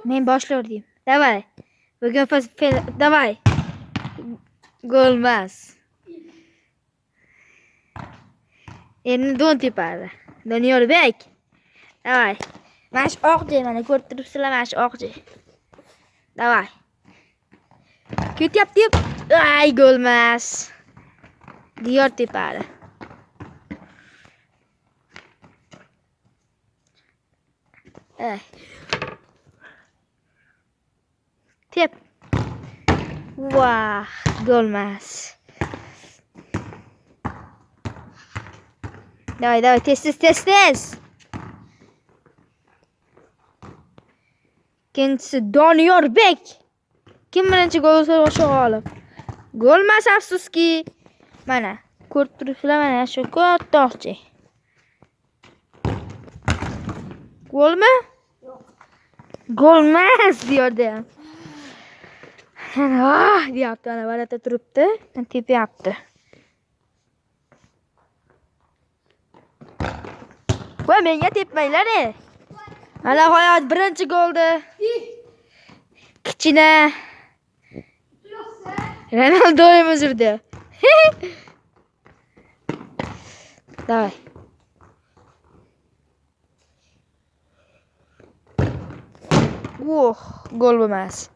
Men boshlaydim. Davay. Bugun davay. Golmas. Endi don tepadi. Doniyorbek. Davay. Mana shu oqji mana ko'rib turibsizlar, mana shu oqji. Davay. Ketyapti. Ay, golmas. Diyor tepadi. Tep. Vah, golmas. Davay, tez. Ikkinchisi Doniyorbek. Kim birinchi gol ursa o'sha g'olib. Golmas afsuski. Mana, ko'rib turibsizlar, mana shu katta oqchi. Golmi? Yo'q. Golmas diyordi. Ana, deyapti, ana varata turibdi, tepyapti. Voy, menga tepmanglar. Mana hayot birinchi goldi. Kichina Ronaldo o'zirdi. Davay. Gol bo'lmas.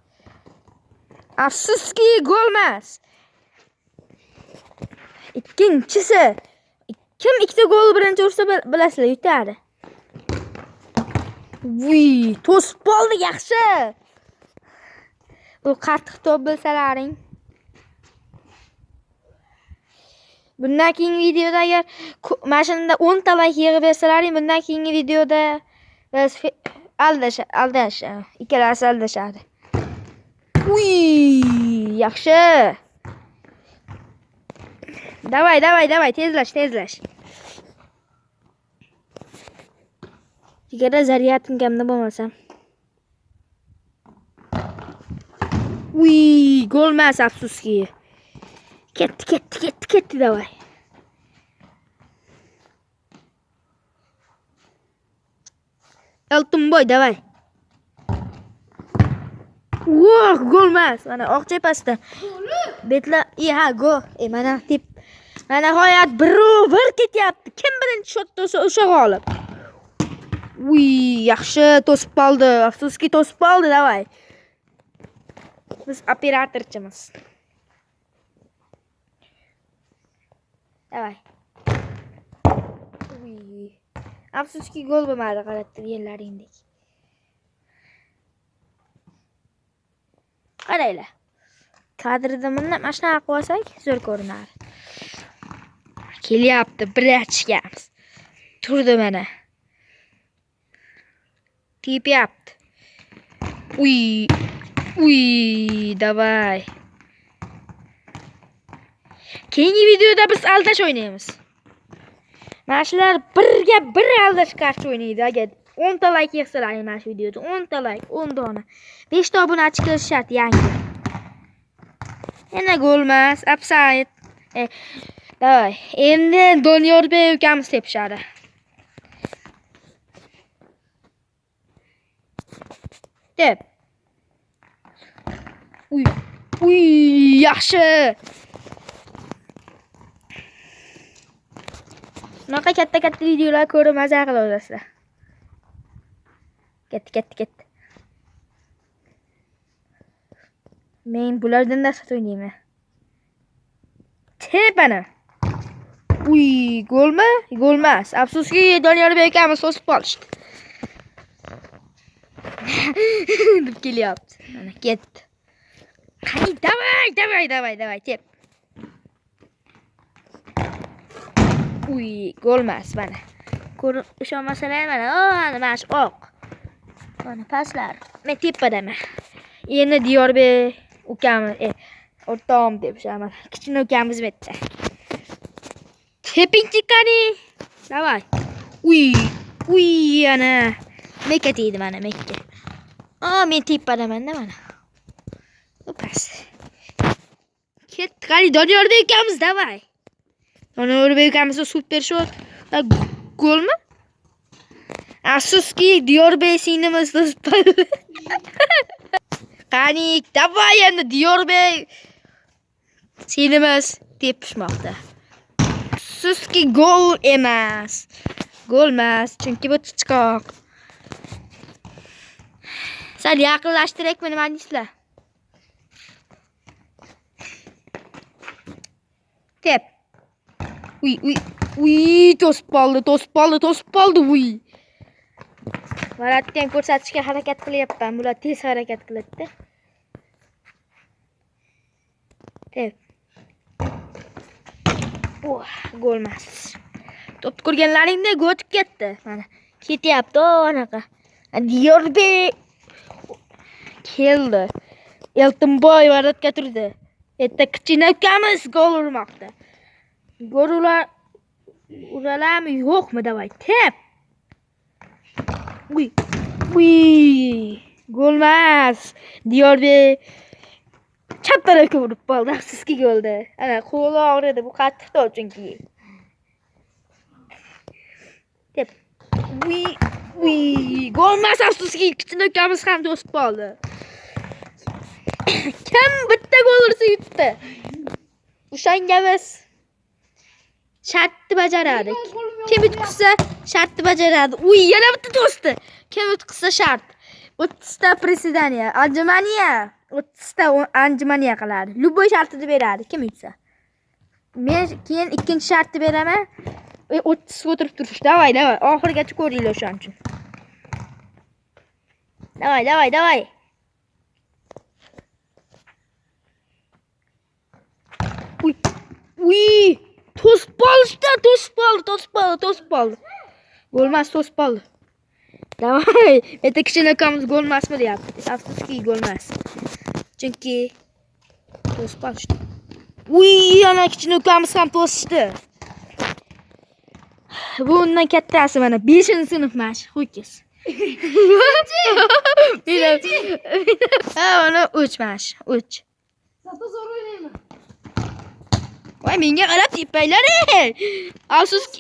Afsuski golmas. Ikkinchisi. Kim ikkita gol birinchi ursa bilasizlar, yutadi. Vuy, to'sib qoldi, yaxshi. Bu qattiq to'p bilsalaring. Bundan keyingi videoda agar mana shunda 10 ta like yig'ib bersalaring, bundan keyingi videoda biz aldash, ikkalasi aldashadi. Uy, yaxshi. Davay, tezlash. Chegara zaryadim kamda bo'lmasam. Uy, golmas afsuski. Ketdi davay. Eltonboy davay. Voh, golmas. Mana oq chepasida. Betla, gol. Mana tip. Mana hayot bir ketyapti. Kim birinchi shotda o'sha g'olib. Uy, yaxshi to'sib qoldi. Afsuski to'sib qoldi, davay. Biz operatorchimiz. Davay. Uy. Afsuski gol bo'lmadi, qarab turganlaringdek. Qaranglar. Kadrda mana shunaqa qilsak, zo'r ko'rinadi. Kelyapti, bir ochgamiz. Turdi mana. Tepyapti. Uy, davay. Keyingi videoda biz aldash o'ynaymiz. Mana shular bir aldash qarshi o'ynaydi. Agar 10 ta like yig'salaring mana shu videoda 10 ta like, 10 dona. 5 ta obunachi kelish shart yangi. Yana golmas, offside. Davay. Endi Doniyorbek ukamiz tepishadi. Tep. Uy, yaxshi. Bunaqa katta videolar ko'rib maza qilasizlar. Ketdi. Men bulardan nasib o'ynayman. Tepani. Uy, golmi? Golmas. Afsuski Doniyorbek akamiz to'sib qolishdi. Deb kelyapti. Mana ketdi. Qani, davay, tep. Uy, golmas mana. Ko'rib ishonmasalar mana shu oq. Mana paslar. Men tepadaman. Endi Diyarbek ukamiz, o'rtog'im deb o'shaman. Kichkina ukamiz bitta. Tepinchi qani. Davay. Uy, ana. Mekka deydi mana, Mekka. Men tepadaman-da mana. Upas. Ketdi, qani Doniyorbek ukamiz, davay. Doniyorbek ukamiz super shot. Golmi? Afsuski, Diyorbek sinimiz to'sib. Qani, davay endi Diyorbek sinimiz tepishmoqda. Afsuski, gol emas. Gol emas, chunki bu chiqoq. Sal yaqinlashtirakmi nima deysizlar? Tep. Uy, to'sib qoldi, uy. Varatdan ko'rsatishga harakat qilyapman. Bular tez harakat qiladi. Tep. Gol emas. Top ko'rganlaringda o'tib ketdi. Mana ketyapti anaqa. Diyorbek keldi. Eltonboy varatga turdi. Erta kichkina ukamiz gol urmoqda. Gol uralarmi yo'qmi davay? Tep. Uy. Gol emas. Diyorbek chap tarafga urib qoldi. Afsuski golda. Ana qo'li og'ridi. Bu qattiq to'p chunki. Tep. Gol emas, afsuski kichkina ukamiz ham to'sib qoldi. Kim bitta gol ursa yutdi. O'shanga biz shartni bajaradi. Kim yutqizsa shartni bajaradi. Yana bitta to'sdi. Kim yutqizsa shart. 30 ta presidaniya, anjumaniya, 30 ta anjumaniya qiladi. Luboy shartini beradi kim yutsa. Men keyin ikkinchi shartni beraman. 30 o'tirib turish. Davay. Oxirigacha ko'ringlar o'shan uchun. Davay. Uy. To'sib qoldi. Gol emas, to'sib qoldi. Davay. Meta kichkina ukamiz gol emasmi deyapti. Afsuski gol emas. Chunki to'sib qoldi. Ana kichkina ukamiz ham to'sishdi. Bu undan kattasi mana 5-sinf mash, ho'kiz. Mana 3 mash, 3. Zato zo'r o'ynayman. Voy, menga qarab tepanglar. Afsuski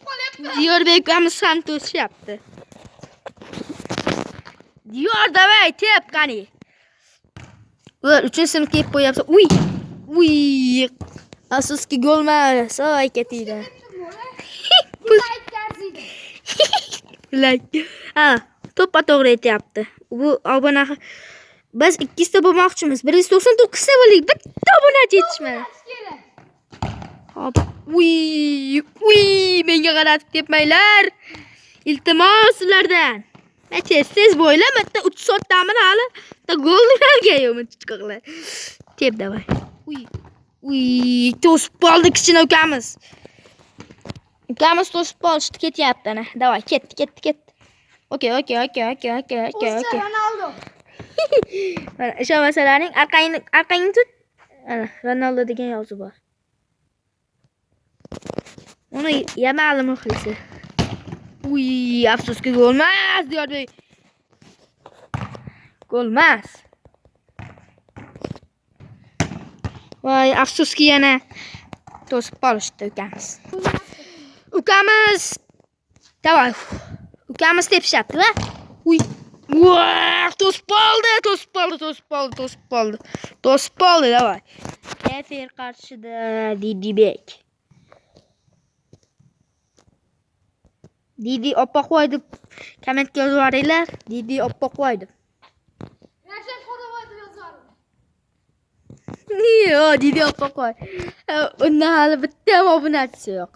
Diyorbek ukamiz ham to'shyapti. Diyor, davay, tep qani. Ular 3-sinf kelib qo'yapti. Uy. Afsuski gol emas, voy ketdi. To'ppa to'g'ri aytayapti. Bu obuna biz 2 ta bo'lmoqchimiz. 199 ta bo'lik. Bitta obunachi yetishmadi. Hop. Menga qaratib tepmanglar. Iltimos sizlardan. Tez bo'yla, bitta 3 soatdami hali? Bitta gol uralgan yo'qmi chiqaqlar. Tep davay. To'sib qoldi kichkina ukamiz. Ukamiz to'sib qolishdi, ketyapti ana. Davay, ketdi. Okay. Ronaldo. Mana o'sha masalaning arqangni tut. Ana Ronaldo degan yozuv bor. Uni yamali muxlisi. Afsuski gol emas, Diyorbek. Gol emas. Voy, afsuski yana to'sib qolishdi ukamiz. Davay. Ukamiz tepshyapti-da. To'sib qoldi, davay. Efir qarshida Didibek. Didi oppa qo'y deb kommentga yozaveringlar. Didi oppa qo'y deb. Rashid Qo'rg'oyev yozardi. Didi oppa qo'y. Undan hali bitta ham obunachisi yo'q.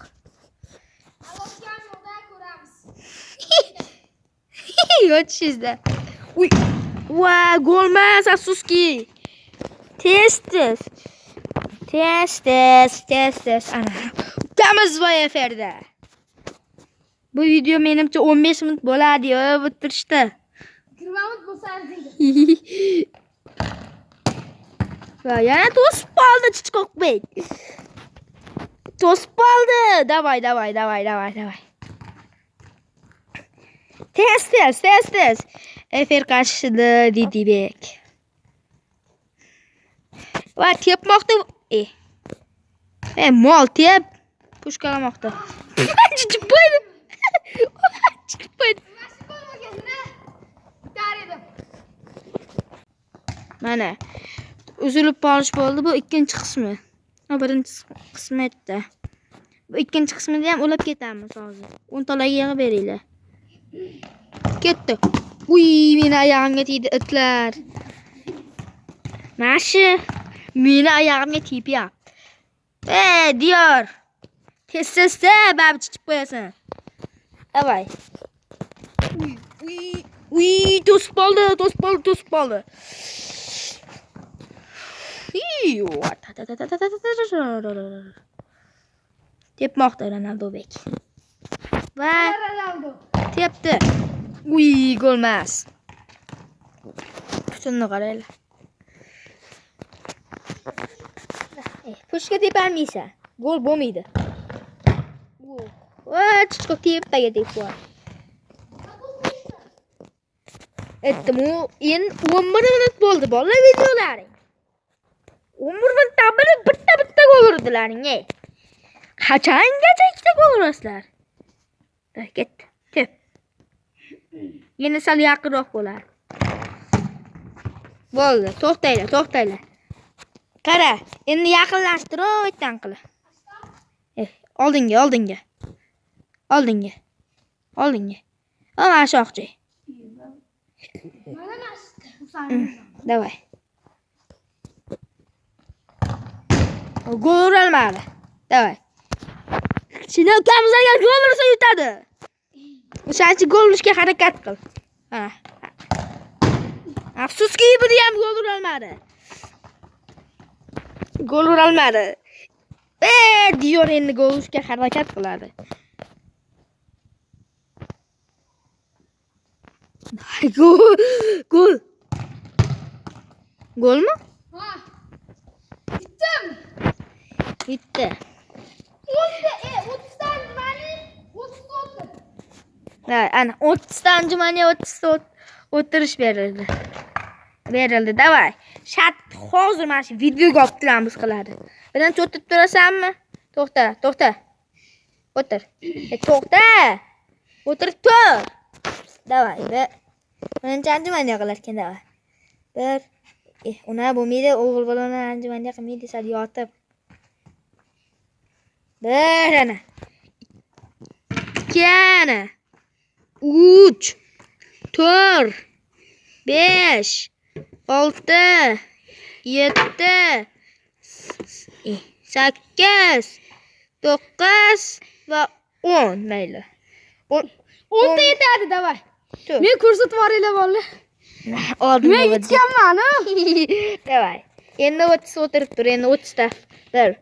Alloshgan yo'lda ko'ramiz. Yo'tishizda. Gol emas, afsuski. Tez. Ana. Ukamiz voy efirda. Bu video menimcha 15 minut bo'ladi, bitirishdi. 20 minut bo'lsa arziydi. Va yana to'sib qoldi Chichqoqbek. To'sib qoldi. Davay. Tez. Efir qarshida Didibek. Va tepmoqda. Mol tep. Pushkalamoqda. Chiqib qo'ydi. Mana uzilib qolish bo'ldi. Bu ikkinchi qismi. Birinchi qismi edi. Bu ikkinchi qismida ham ulab ketamiz hozir. 10 talarga yig'ib beringlar. Ketdi. Uy, meni oyog'imga tegdi itlar. Mashi meni oyog'imga tepyapti. Diyor. Tez-tezda bab chiqib qo'yasan. Davay. Uy, to'sib qoldi. Tepmoqda Ronaldobek. Va Ronaldo. tepdi. Uy, gol emas. Shuni qaranglar. Pushka tepolmaysan. Gol bo'lmaydi. Chiqib tepaga tepdi. Aytdim-ku, endi 11 minut bo'ldi bolalar videolaring. 11 minutda bitta gol urdilaring, ey. Qachongacha ikkita gol urasizlar? Ketdi. Tep. Yana sal yaqinroq bo'lar. Bo'ldi, to'xtanglar. Qara, endi yaqinlashtirib aytdan qila. Oldinga. Mana shu oqchi. Mana Davay. Gol urolmadi. Davay. Shuni ukamizga gol ursa yutadi. O'shancha gol urishga harakat qil. Afsuski, bu ham gol urolmadi. Diyor endi gol urishga harakat qiladi. Gol. Golmi? Ha. Bitti. 30 dan mani 30. Ana 30 dan jumani 30 o'tirish berildi. Davay. Shat hozir mana shu videoga olib turamiz qiladi. Birinchi o'tib turasanmi? To'xta. O'tir. To'xta. O'tirib tur. Davay. Birinchi anjumanga qilar ekan, davay. Una bo'lmaydi, o'g'il bolani anjumanga qilmaydi, sal yotib. Ana. 2 ana. 3 4 5 6 7 8 9 va 10 mayli. 10 ta yetadi, davay. Men ko'rsatib yuboringlar bolalar. Men yetganman. Davay. Endi 30 o'tirib tur, endi 30 ta. 1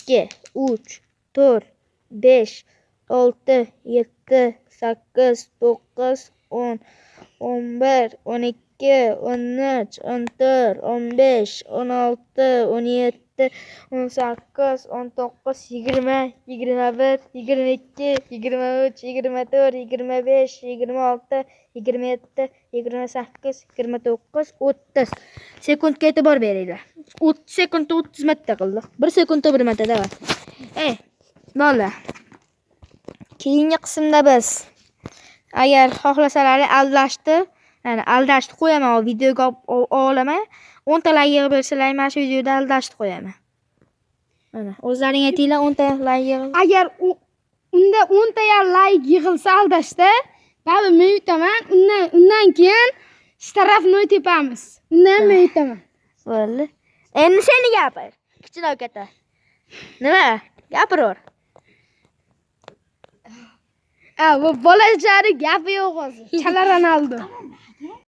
2 3 4 5 6 7 8 9 10 11 12 13 14 15 16 17 18 19 20 21 22 23 24 25 26 27 28 29 30 sekundga e'tibor beringlar. 30 sekundda 30 marta qildik. 1 sekundda 1 marta, davay. Bolalar. Keyingi qismda biz agar xohlasalar aldashni qo'yaman, videoga olaman. 10 ta like yig'ib bersalar, mana shu videoda aldashni qo'yaman. Mana, o'zlaring aytinglar, 10 ta like yig'ib. Agar unda 10 ta like yig'ilsa aldashda, ba'zi men yutaman. Undan keyin shtarafni tepamiz. Undan men yutaman. Bo'ldi. Endi seni gapir. Kichkina aka. Nima? Gapiraver. Bu bolachari gapi yo'q hozir. Chala Ronaldo.